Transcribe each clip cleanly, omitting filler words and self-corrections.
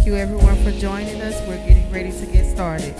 Thank you everyone for joining us. We're getting ready to get started.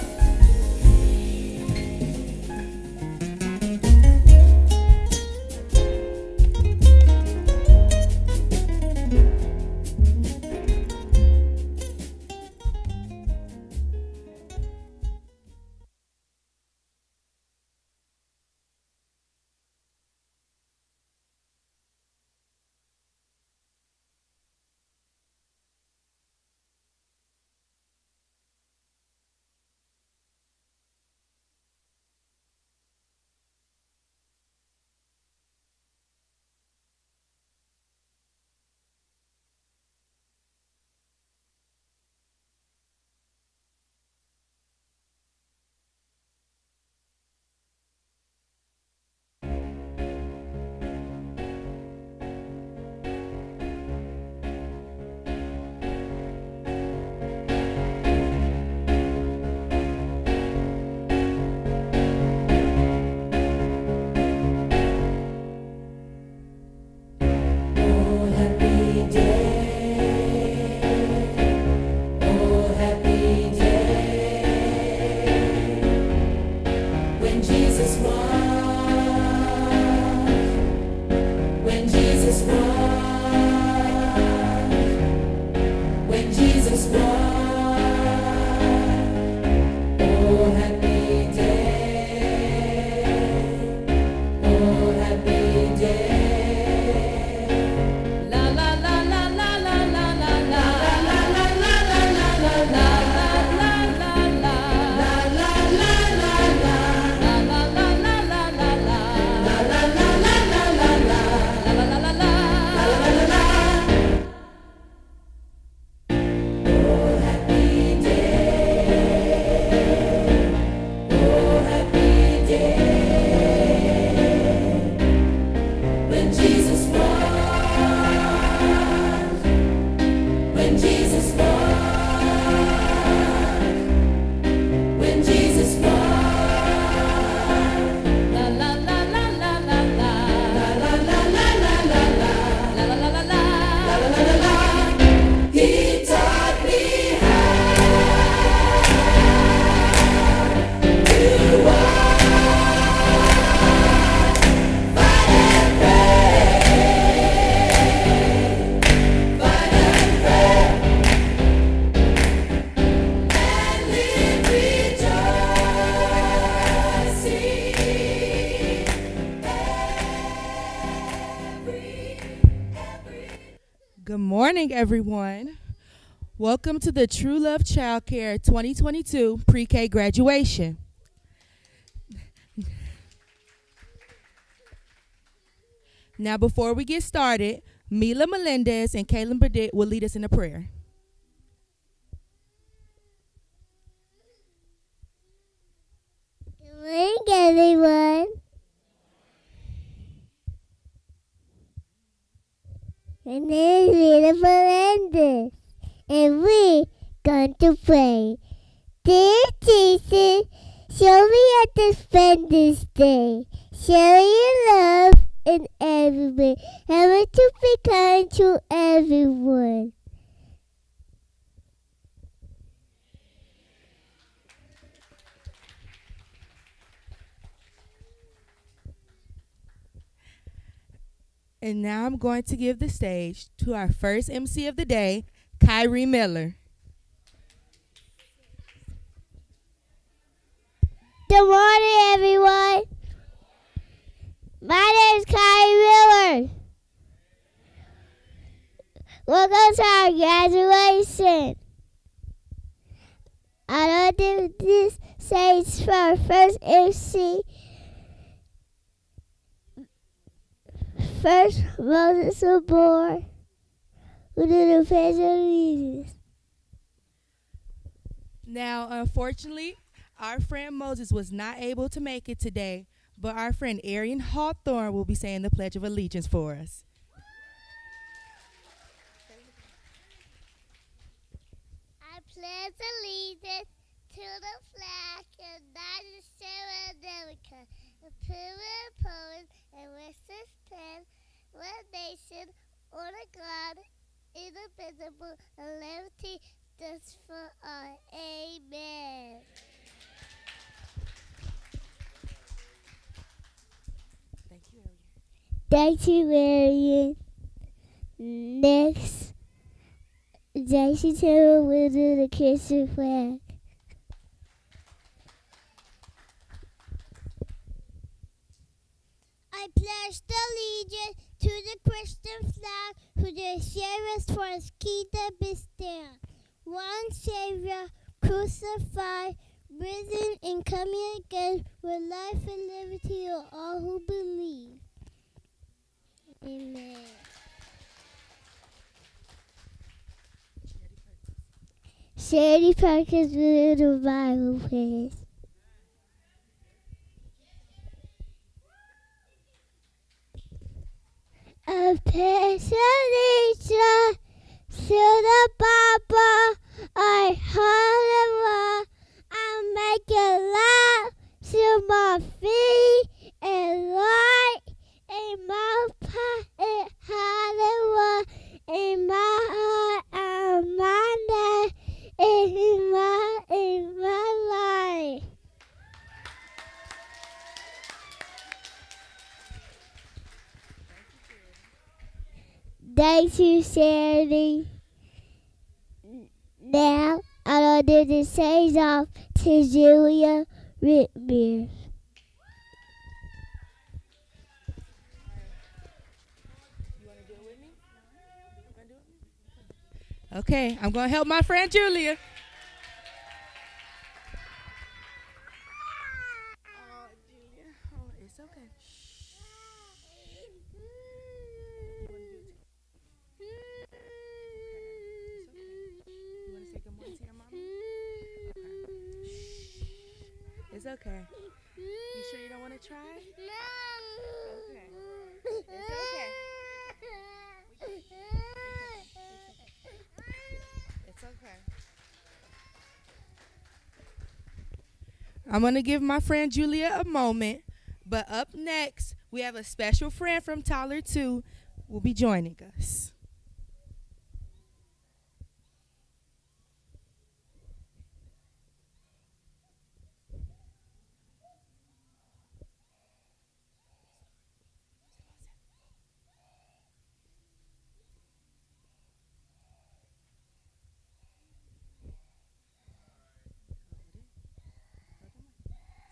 Good morning, everyone. Welcome to the True Love Child Care 2022 Pre-K graduation. Now, before we get started, Mila Melendez and Kaylin Burdett will lead us in a prayer. Good morning, everyone. My name is Mila Melendez, and we going to pray. Dear Jesus, show me how to spend this day. Show your love in every way. Help me to be kind to everyone. And now I'm going to give the stage to our first MC of the day, Kyrie Miller. Good morning, everyone. My name is Kyrie Miller. Welcome to our graduation. I don't do this stage for our first MC. First, Moses was born. We do the Pledge of Allegiance. Now, unfortunately, our friend Moses was not able to make it today, but our friend Arian Hawthorne will be saying the Pledge of Allegiance for us. I pledge allegiance to the flag of the United States of America, the Republic of Poland, and Western Japan, one nation, under God, indivisible, and liberty, us for us. Amen. Thank you, Ariel. Thank you, Marion. Next, Jason Taylor will do the Christian flag. I pledge allegiance to the Christian flag, who the service for his kingdom is stand. One Savior, crucified, risen and coming again, with life and liberty to all who believe. Amen. Shady Parker's little Bible quiz. A picture to the Bible, I heard I make a laugh to my feet and light in my pocket, Hollywood in my heart and my neck, in my life. Thank you, Sandy. Now, I'll do the same off to Julia Whitmer. Okay, I'm going to help my friend Julia. Oh, Julia. Oh, it's okay. You want to say good morning to your mama? Okay. It's okay. You sure you don't want to try? Okay. It's okay. It's okay. I'm going to give my friend Julia a moment. But up next, we have a special friend from Tyler 2 will be joining us.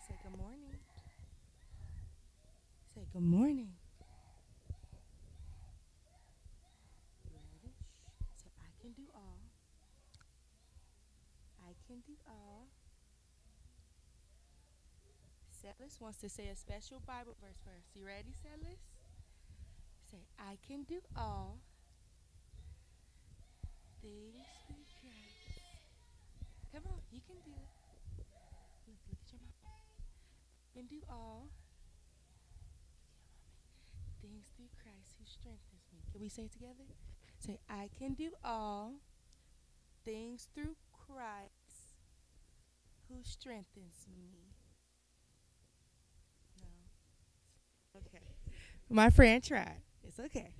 Say good morning. Say good morning. You ready? Say I can do all. I can do all. Celis wants to say a special Bible verse for us. You ready, Celis? Say I can do all things through Christ. Come on, you can do it. Look at your mom. You can do all things through Christ who strengthens me. Can we say it together? Say, I can do all things through Christ who strengthens me. No. Okay. My friend tried. It's okay.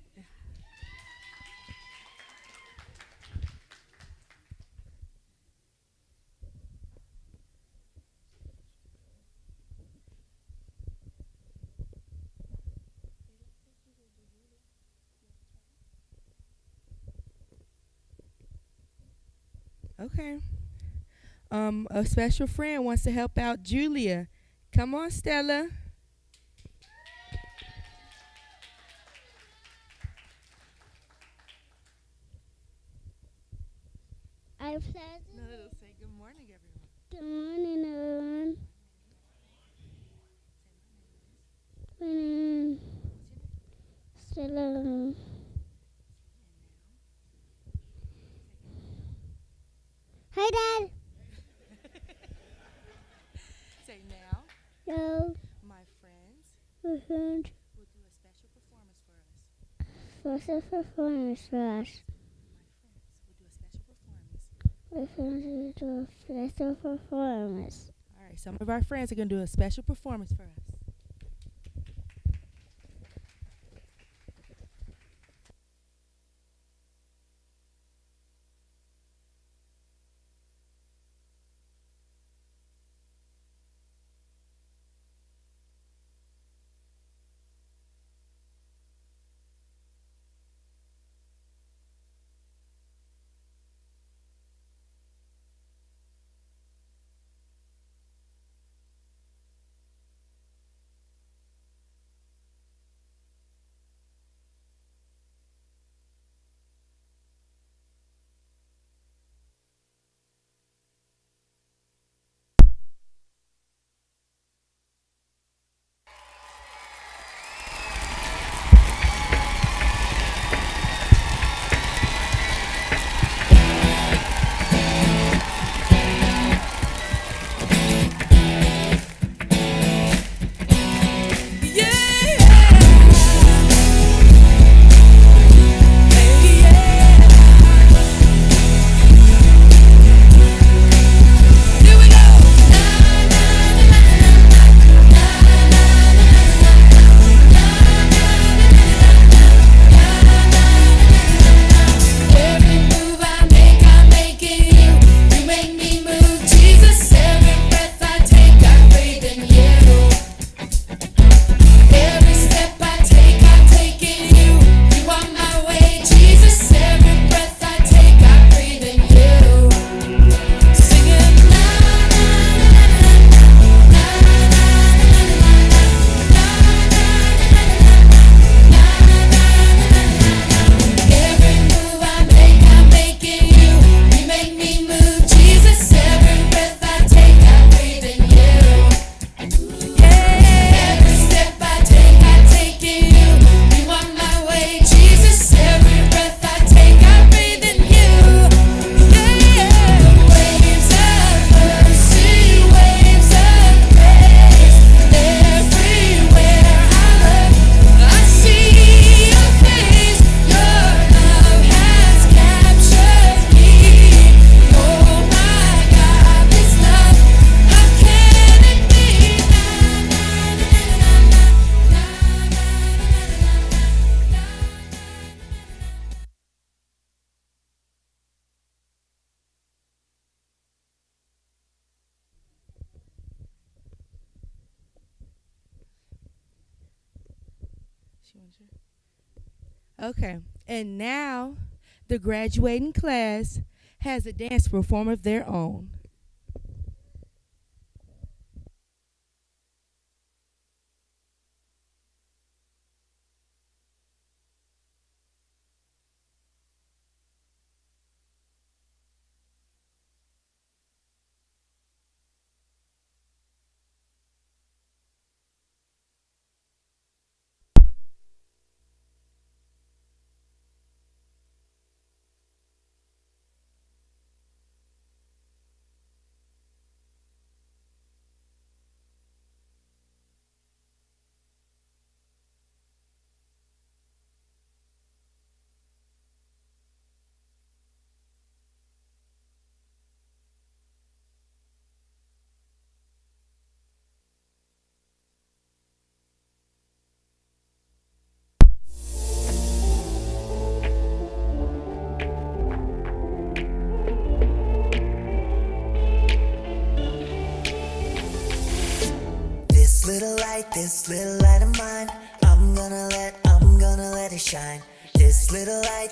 Okay. A special friend wants to help out Julia. Come on, Stella. I pledge. No, say good morning, everyone. Good morning, everyone. My name is Stella. Hi, Dad. Say now, Yo, my friends my friend. will do a special performance for us. Special performance for us. My friends will do a special performance. My friends will do a special performance. All right, some of our friends are going to do a special performance for us. Okay, and now the graduating class has a dance to perform of their own. This little light of mine, I'm gonna let it shine. This little light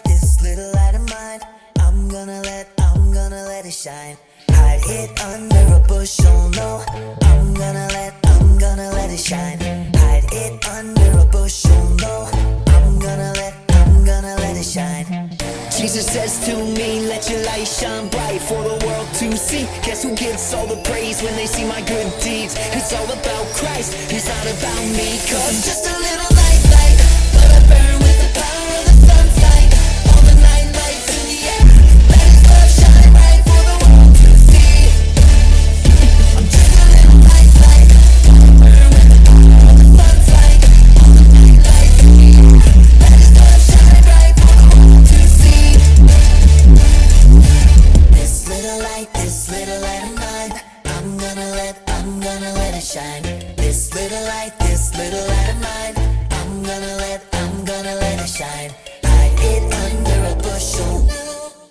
of mine, I'm gonna let it shine. Hide it under a bushel, no, I'm gonna let it shine. Hide it under a bushel, no, I'm gonna let it shine. Jesus says to me, let your light shine bright for the world to see. Guess who gets all the praise when they see my good deeds? It's all about Christ, it's not about me. Cause I'm just a little light, but I burn with the power of the sun's light. All the night lights in the air, let His love shine bright for the world to see. I'm just a little light, but I burn with the power of the sun's light. All the night lights in the air, let His love shine bright for the world to see. This little light of mine, I'm gonna let it shine. This little light of mine, I'm gonna let it shine. Hide it under a bushel,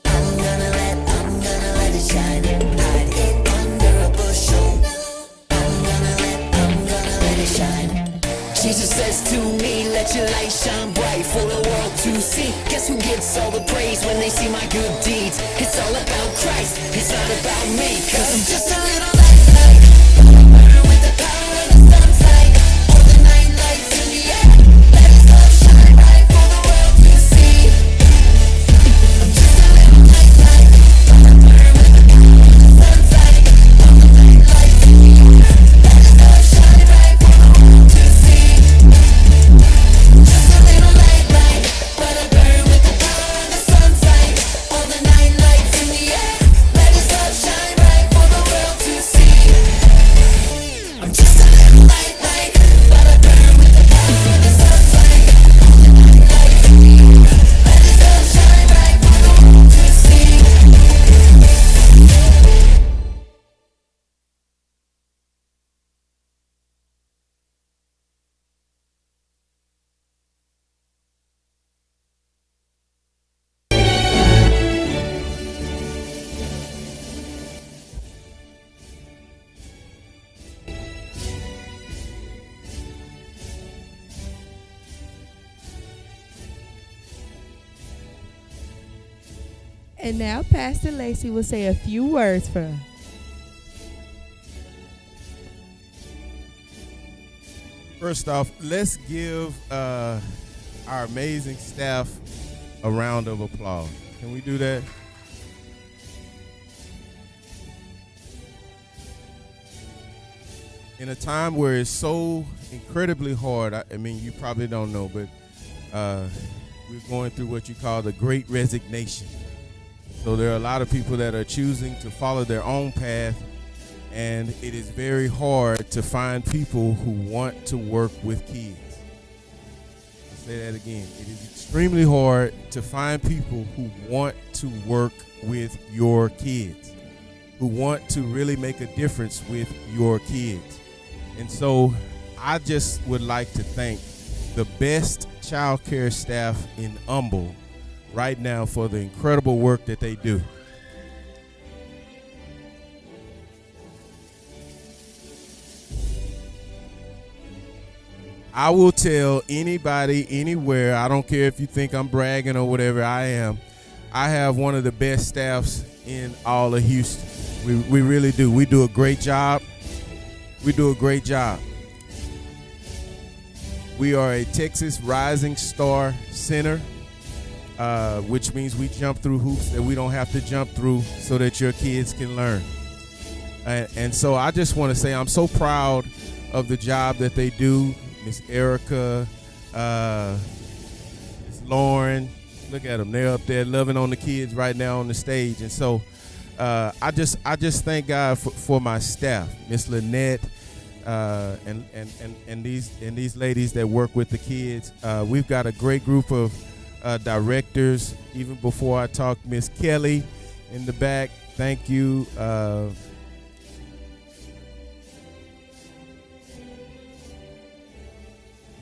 I'm gonna let it shine. Hide it under a bushel, I'm gonna let it shine. Jesus says to me, let your light shine bright for the world to see. Guess who gets all the praise when they see my good deeds? It's all about Christ, it's not about me. Cause I'm just a little light, burn with the power of the sun's light. All the night lights in the air, let His love shine bright for the world to see. I'm just a little light, burn with the power of the sun's light. All the night lights in the air, let His love shine bright for the world to see. Just a little light, but I burn with the power of the sun's light. All the night lights in the air, let His love shine bright for the world to see. I'm just a little light, but I burn with the power of the sun's light. All the night lights in the air, let His love shine bright for the world to see. And now Pastor Lacey will say a few words for us. First off, let's give our amazing staff a round of applause. Can we do that? In a time where it's so incredibly hard, I mean, you probably don't know, but we're going through what you call the Great Resignation. So there are a lot of people that are choosing to follow their own path, and it is very hard to find people who want to work with kids. I'll say that again. It is extremely hard to find people who want to work with your kids, who want to really make a difference with your kids. And so I just would like to thank the best child care staff in Humble right now for the incredible work that they do. I will tell anybody, anywhere, I don't care if you think I'm bragging or whatever, I am. I have one of the best staffs in all of Houston. We really do. We do a great job. We do a great job. We are a Texas Rising Star Center, which means we jump through hoops that we don't have to jump through so that your kids can learn. And so I just want to say I'm so proud of the job that they do. Miss Erica, Miss Lauren, look at them. They're up there loving on the kids right now on the stage. And so I just thank God for my staff, Miss Lynette, and these ladies that work with the kids. We've got a great group of directors. Even before I talk, Miss Kelly in the back, thank you.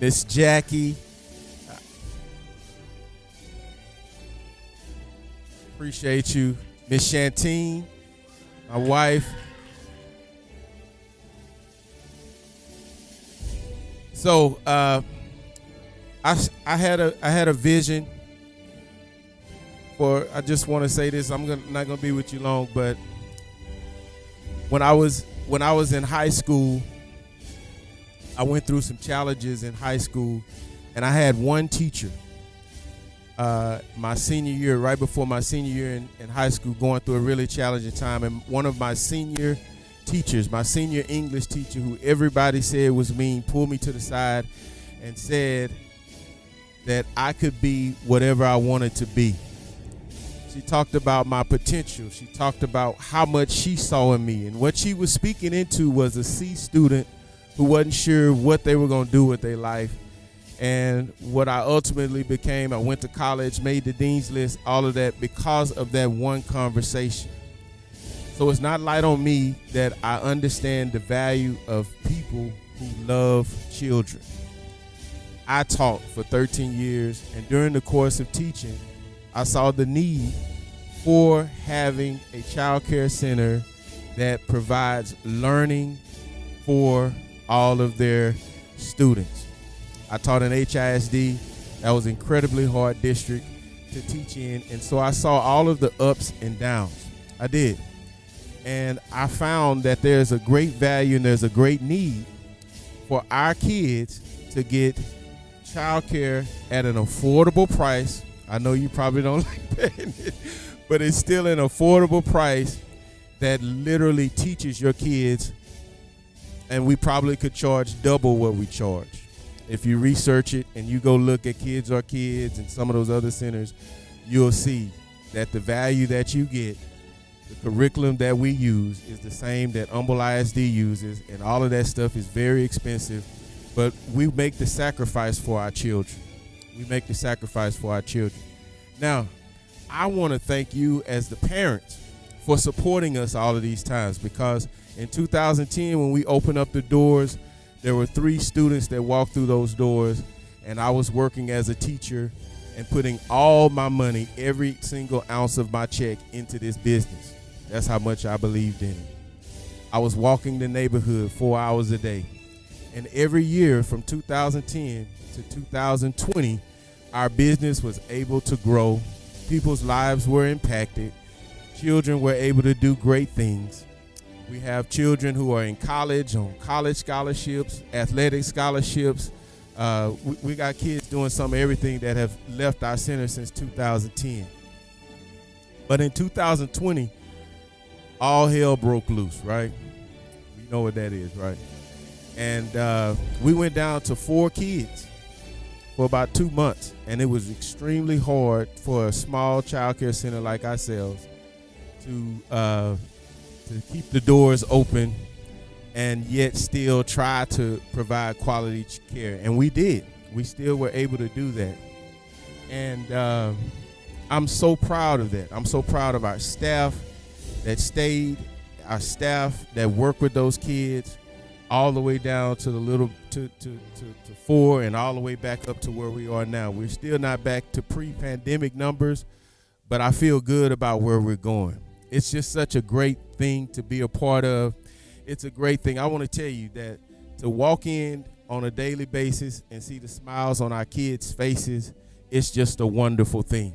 Miss Jackie, appreciate you. Miss Shantine, my wife. So I had a vision for. I just want to say this. I'm not gonna be with you long, but when I was in high school, I went through some challenges in high school, and I had one teacher. My senior year, right before my senior year in high school, going through a really challenging time, and one of my senior teachers, my senior English teacher, who everybody said was mean, pulled me to the side and said that I could be whatever I wanted to be. She talked about my potential. She talked about how much she saw in me, and what she was speaking into was a C student who wasn't sure what they were going to do with their life. And what I ultimately became, I went to college, made the dean's list, all of that because of that one conversation. So it's not light on me that I understand the value of people who love children. I taught for 13 years, and during the course of teaching, I saw the need for having a child care center that provides learning for all of their students. I taught in HISD. That was an incredibly hard district to teach in, and so I saw all of the ups and downs. I did. And I found that there's a great value and there's a great need for our kids to get child care at an affordable price. I know you probably don't like paying it, but it's still an affordable price that literally teaches your kids. And we probably could charge double what we charge. If you research it and you go look at Kids Are Kids and some of those other centers, you'll see that the value that you get, the curriculum that we use is the same that Humble ISD uses, and all of that stuff is very expensive, but we make the sacrifice for our children. We make the sacrifice for our children. Now, I want to thank you as the parents for supporting us all of these times, because in 2010, when we opened up the doors, there were 3 students that walked through those doors, and I was working as a teacher and putting all my money, every single ounce of my check, into this business. That's how much I believed in it. I was walking the neighborhood 4 hours a day. And every year from 2010 to 2020, our business was able to grow. People's lives were impacted. Children were able to do great things. We have children who are in college, on college scholarships, athletic scholarships. We got kids doing some of everything that have left our center since 2010. But in 2020, all hell broke loose, right? You know what that is, right? And we went down to 4 kids for about 2 months, and it was extremely hard for a small child care center like ourselves to keep the doors open and yet still try to provide quality care. And we did. We still were able to do that. And I'm so proud of that. I'm so proud of our staff that stayed, our staff that worked with those kids all the way down to the little to 4 and all the way back up to where we are now. We're still not back to pre-pandemic numbers, but I feel good about where we're going. It's just such a great thing to be a part of. It's a great thing. I want to tell you that to walk in on a daily basis and see the smiles on our kids' faces, it's just a wonderful thing.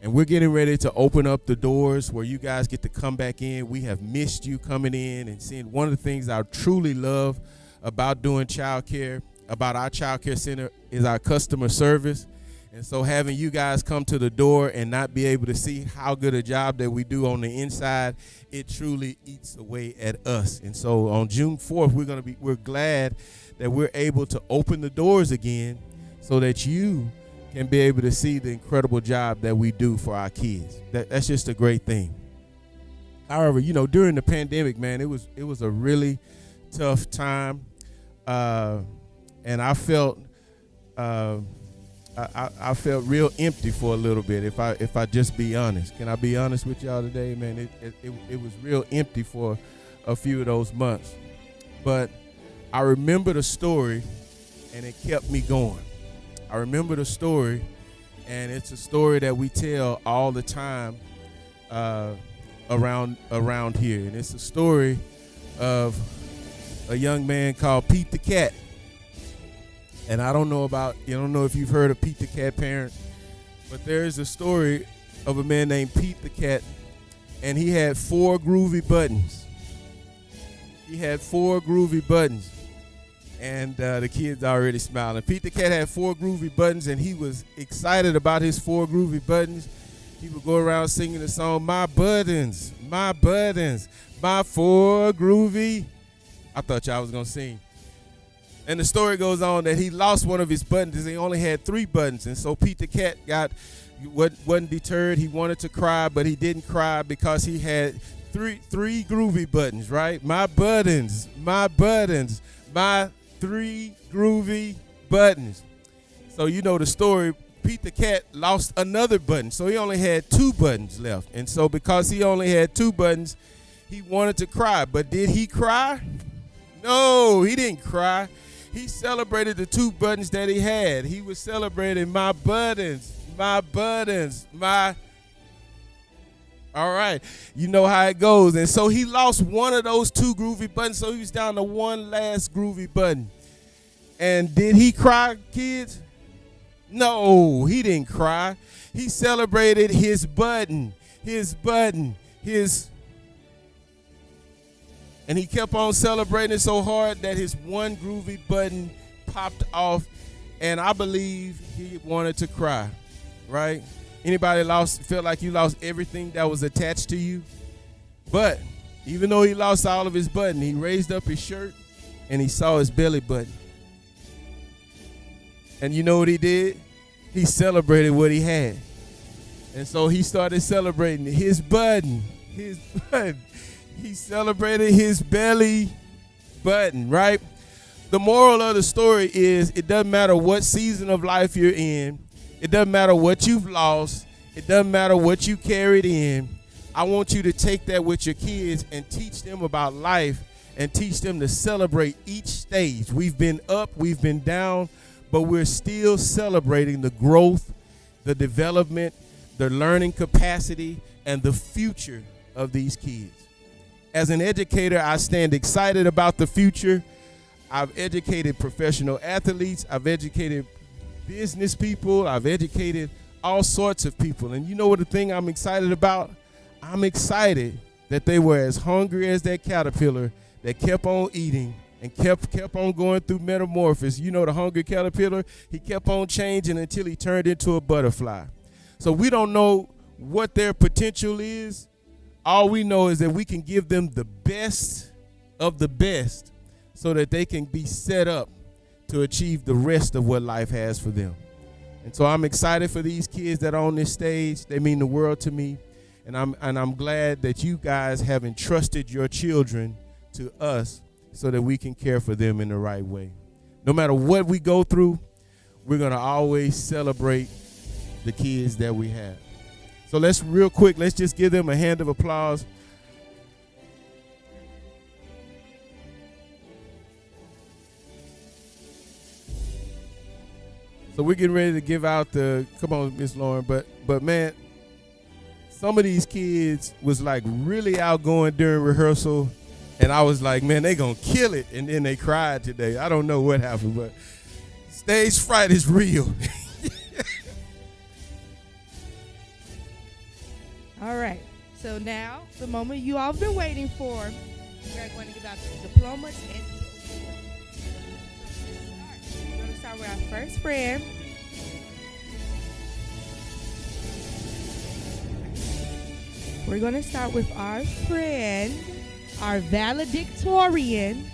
And we're getting ready to open up the doors where you guys get to come back in. We have missed you coming in and seeing. One of the things I truly love about doing childcare, about our childcare center, is our customer service. And so having you guys come to the door and not be able to see how good a job that we do on the inside, it truly eats away at us. And so on June 4th, we're glad that we're able to open the doors again so that you can be able to see the incredible job that we do for our kids. That's just a great thing. However, during the pandemic, man, it was a really tough time, and I felt I felt real empty for a little bit. If I just be honest, can I be honest with y'all today, man? It was real empty for a few of those months, but I remember the story, and it kept me going. I remember the story, and it's a story that we tell all the time around here. And it's a story of a young man called Pete the Cat. And I don't know if you've heard of Pete the Cat, parents, but there is a story of a man named Pete the Cat, and he had 4 groovy buttons. He had 4 groovy buttons. And the kids already smiling. Pete the Cat had 4 groovy buttons, and he was excited about his 4 groovy buttons. He would go around singing the song, my buttons, my 4 groovy. I thought y'all was going to sing. And the story goes on that he lost one of his buttons. He only had 3 buttons. And so Pete the Cat wasn't deterred. He wanted to cry, but he didn't cry because he had three groovy buttons, right? My buttons, my 3 groovy buttons. So the story, Pete the Cat lost another button. So he only had 2 buttons left. And so because he only had 2 buttons, he wanted to cry. But did he cry? No, he didn't cry. He celebrated the 2 buttons that he had. He was celebrating my buttons. All right, you know how it goes. And so he lost one of those 2 groovy buttons, so he was down to one last groovy button. And did he cry, kids? No, he didn't cry. He celebrated his button. And he kept on celebrating so hard that his one groovy button popped off, and I believe he wanted to cry, right? Anybody felt like you lost everything that was attached to you? But even though he lost all of his button, he raised up his shirt and he saw his belly button. And you know what he did? He celebrated what he had. And so he started celebrating his button. He celebrated his belly button, right? The moral of the story is it doesn't matter what season of life you're in. It doesn't matter what you've lost. It doesn't matter what you carried in. I want you to take that with your kids and teach them about life and teach them to celebrate each stage. We've been up, we've been down, but we're still celebrating the growth, the development, the learning capacity, and the future of these kids. As an educator, I stand excited about the future. I've educated professional athletes. I've educated business people. I've educated all sorts of people. And you know what the thing I'm excited about? I'm excited that they were as hungry as that caterpillar that kept on eating and kept on going through metamorphosis. You know the hungry caterpillar? He kept on changing until he turned into a butterfly. So we don't know what their potential is. All we know is that we can give them the best of the best so that they can be set up to achieve the rest of what life has for them. And so I'm excited for these kids that are on this stage. They mean the world to me. And I'm glad that you guys have entrusted your children to us so that we can care for them in the right way. No matter what we go through, we're going to always celebrate the kids that we have. So let's just give them a hand of applause. So we're getting ready to give out come on, Miss Lauren, but man, some of these kids was like really outgoing during rehearsal, And I was like, man, they gonna kill it. And then they cried today. I don't know what happened, but stage fright is real. All right. So now, the moment you all have been waiting for, we're going to give out the diplomas and the awards. So we're going to start with our first friend. We're going to start with our friend, our valedictorian,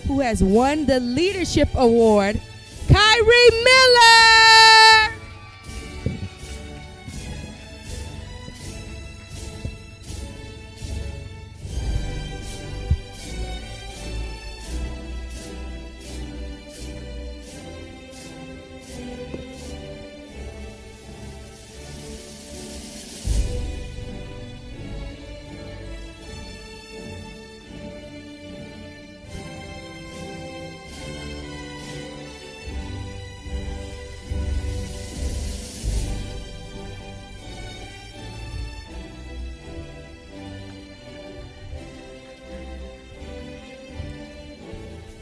who has won the Leadership Award, Kyrie Miller.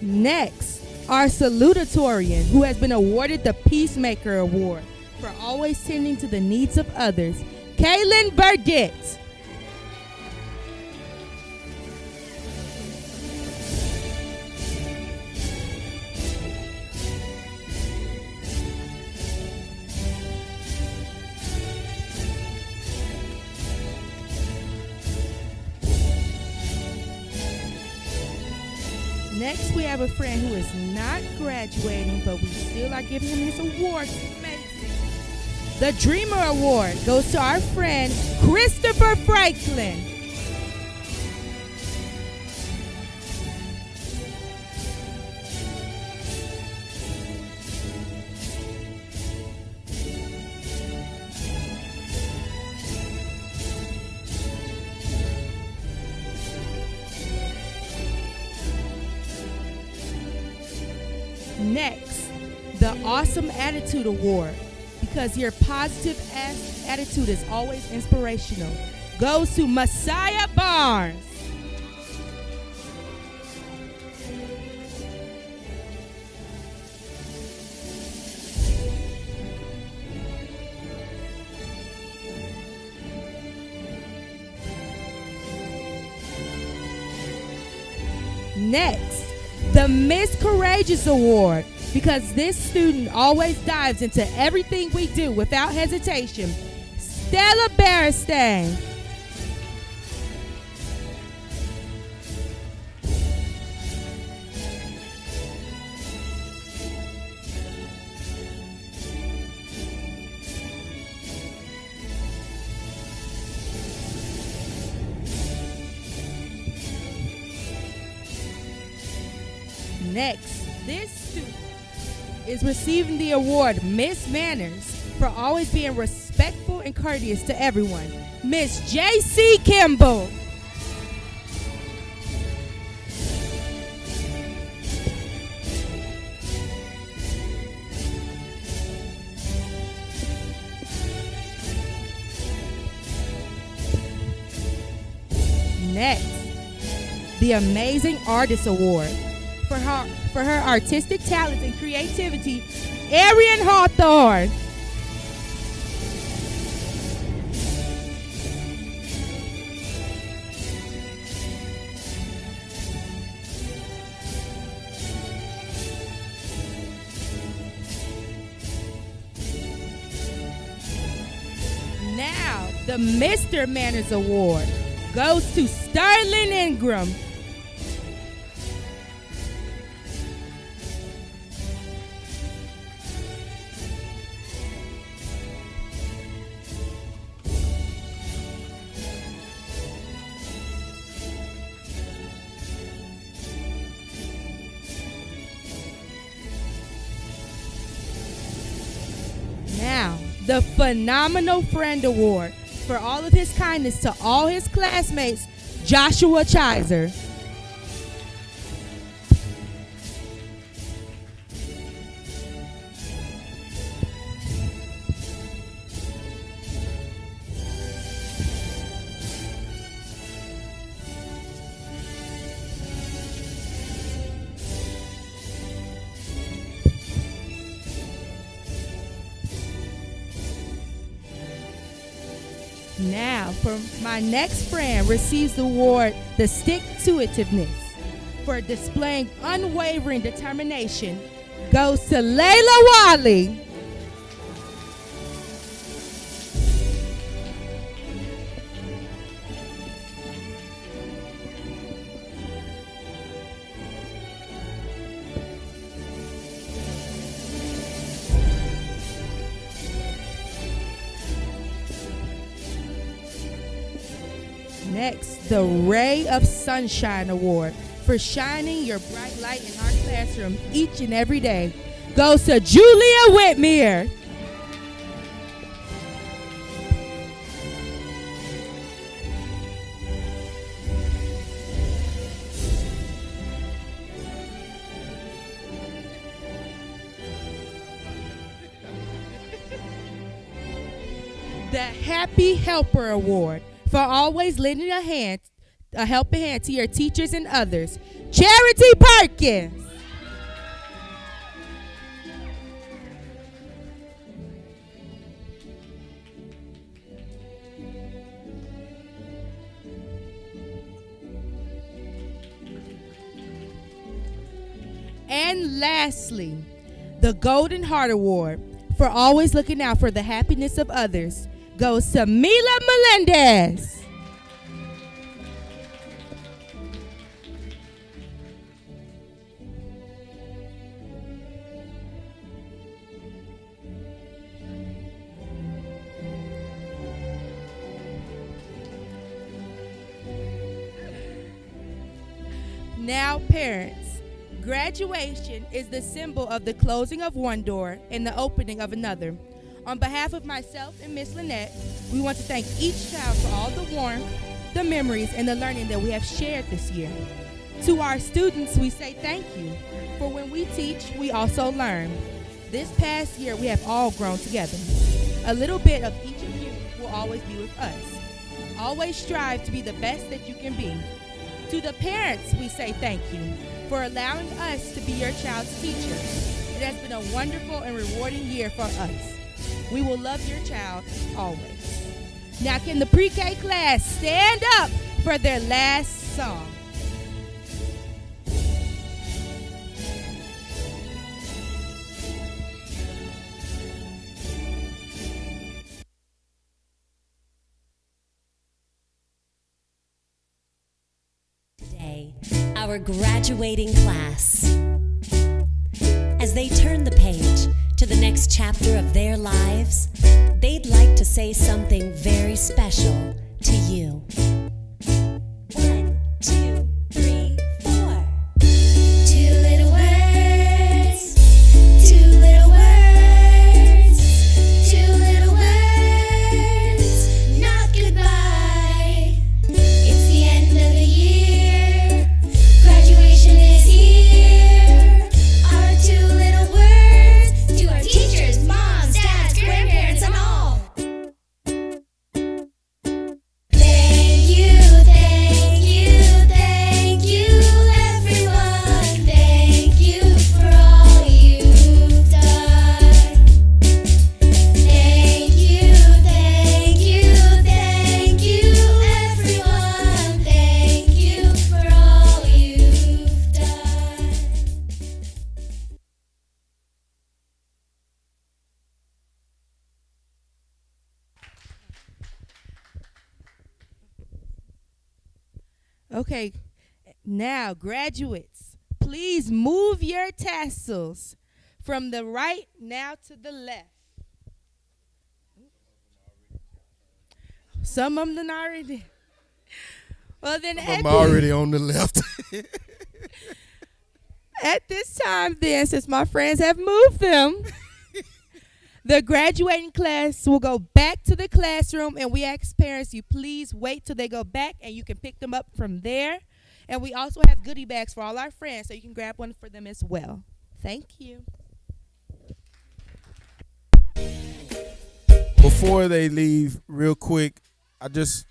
Next, our salutatorian, who has been awarded the Peacemaker Award for always tending to the needs of others, Kaylin Burdett. Next, we have a friend who is not graduating, but we still are giving him his award. Amazing. The Dreamer Award goes to our friend, Christopher Franklin. Next, the Awesome Attitude Award, because your positive attitude is always inspirational, goes to Messiah Barnes. Next, the Miss Courageous Award, because this student always dives into everything we do without hesitation, Stella Berestein. Next, this student is receiving the award Miss Manners for always being respectful and courteous to everyone, Miss J.C. Kimball. Next, the Amazing Artist Award for her artistic talents and creativity, Arian Hawthorne. Now, the Mr. Manners Award goes to Sterling Ingram. Now, the Phenomenal Friend Award for all of his kindness to all his classmates, Joshua Chiser. Now, for my next friend receives the award, the stick-to-itiveness, for displaying unwavering determination, goes to Layla Wally. Next, the Ray of Sunshine Award for shining your bright light in our classroom each and every day goes to Julia Whitmere. The Happy Helper Award for always lending a helping hand to your teachers and others, Charity Perkins. And lastly, the Golden Heart Award for always looking out for the happiness of others goes to Mila Melendez. Now, parents, graduation is the symbol of the closing of one door and the opening of another. On behalf of myself and Miss Lynette, we want to thank each child for all the warmth, the memories, and the learning that we have shared this year. To our students, we say thank you, for when we teach, we also learn. This past year, we have all grown together. A little bit of each of you will always be with us. Always strive to be the best that you can be. To the parents, we say thank you for allowing us to be your child's teacher. It has been a wonderful and rewarding year for us. We will love your child always. Now, can the pre-K class stand up for their last song? Today, our graduating class, as they turn the page to the next chapter of their lives, they'd like to say something very special to you. 1, 2, 3, 4. Two little words, two little words, two little words, not goodbye. It's the end of the year, graduation is here. Our two little words to our teachers, moms, dads, grandparents, and all. Thank you, thank you, thank you, everyone. Thank you for all you've done. Thank you, thank you, thank you, everyone. Thank you for all you've done. Okay, now graduates, please move your tassels from the right now to the left. Some of them done already. Well, then I'm already on the left. at this time, then, since my friends have moved them, the graduating class will go back to the classroom, and we ask parents, you please wait till they go back, and you can pick them up from there. And we also have goodie bags for all our friends, so you can grab one for them as well. Thank you. Before they leave, real quick, I just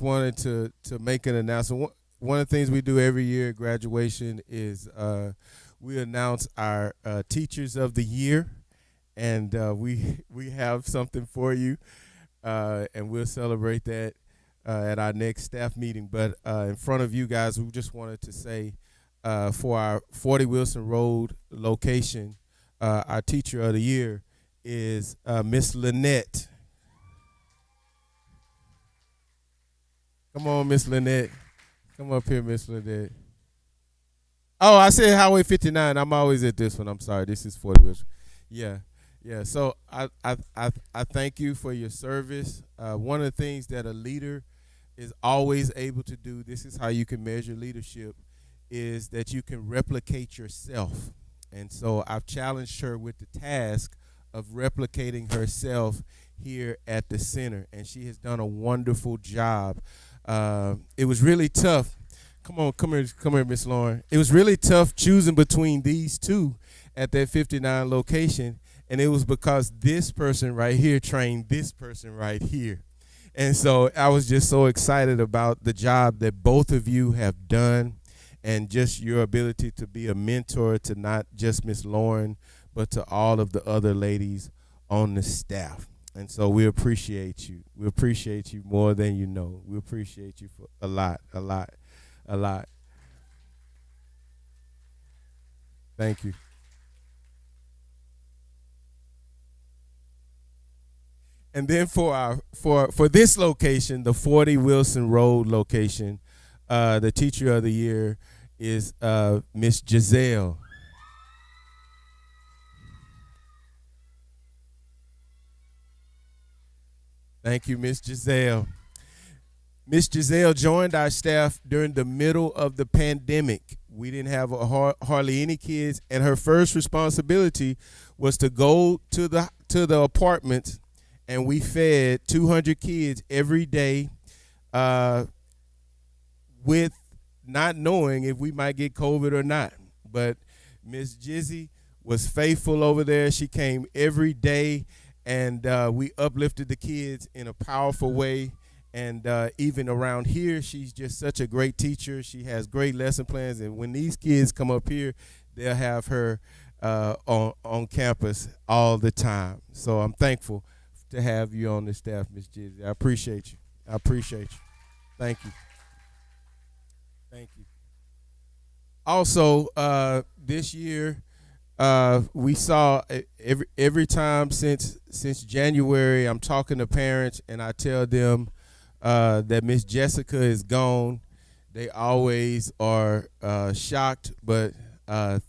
wanted to make an announcement. One of the things we do every year at graduation is we announce our teachers of the year, and we have something for you. and we'll celebrate that at our next staff meeting. But in front of you guys, we just wanted to say for our 40 Wilson Road location, our teacher of the year is Miss Lynette. Come on, Miss Lynette. Come up here, Miss Lynette. Oh, I said Highway 59. I'm always at this one. I'm sorry. This is 40 Wilson. Yeah. Yeah, so I thank you for your service. One of the things that a leader is always able to do, this is how you can measure leadership, is that you can replicate yourself. And so I've challenged her with the task of replicating herself here at the center, and she has done a wonderful job. It was really tough. Come here, Miss Lauren. It was really tough choosing between these two at that 59 location. And it was because this person right here trained this person right here. And so I was just so excited about the job that both of you have done, and just your ability to be a mentor to not just Miss Lauren, but to all of the other ladies on the staff. And so we appreciate you. We appreciate you more than you know. We appreciate you for a lot. Thank you. And then for this location, the 40 Wilson Road location, the teacher of the year is Miss Giselle. Thank you, Miss Giselle. Miss Giselle joined our staff during the middle of the pandemic. We didn't have hardly any kids, and her first responsibility was to go to the apartments, and we fed 200 kids every day, with not knowing if we might get COVID or not. But Miss Jizzy was faithful over there. She came every day, and we uplifted the kids in a powerful way. And even around here, she's just such a great teacher. She has great lesson plans, and when these kids come up here, they'll have her on campus all the time. So I'm thankful to have you on the staff, Miss Jizzy. I appreciate you. Thank you. Also, this year, we saw every time since January, I'm talking to parents and I tell them that Miss Jessica is gone. They always are shocked, but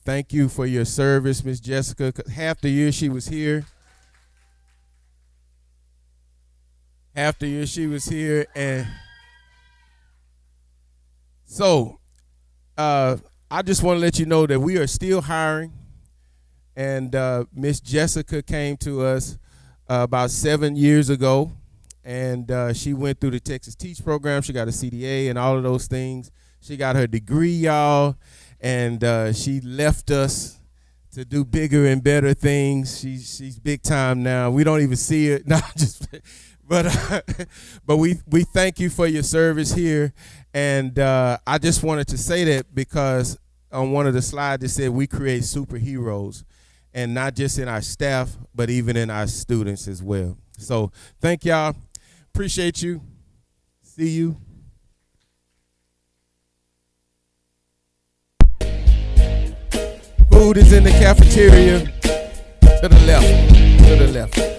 thank you for your service, Miss Jessica. Half the year she was here. And so I just want to let you know that we are still hiring. And Miss Jessica came to us about 7 years ago, and she went through the Texas Teach program. She got a CDA and all of those things. She got her degree, y'all, and she left us to do bigger and better things. She's big time now. We don't even see it. No, but we thank you for your service here, and I just wanted to say that because on one of the slides it said we create superheroes, and not just in our staff, but even in our students as well. So thank y'all. Appreciate you. See you. Food is in the cafeteria to the left.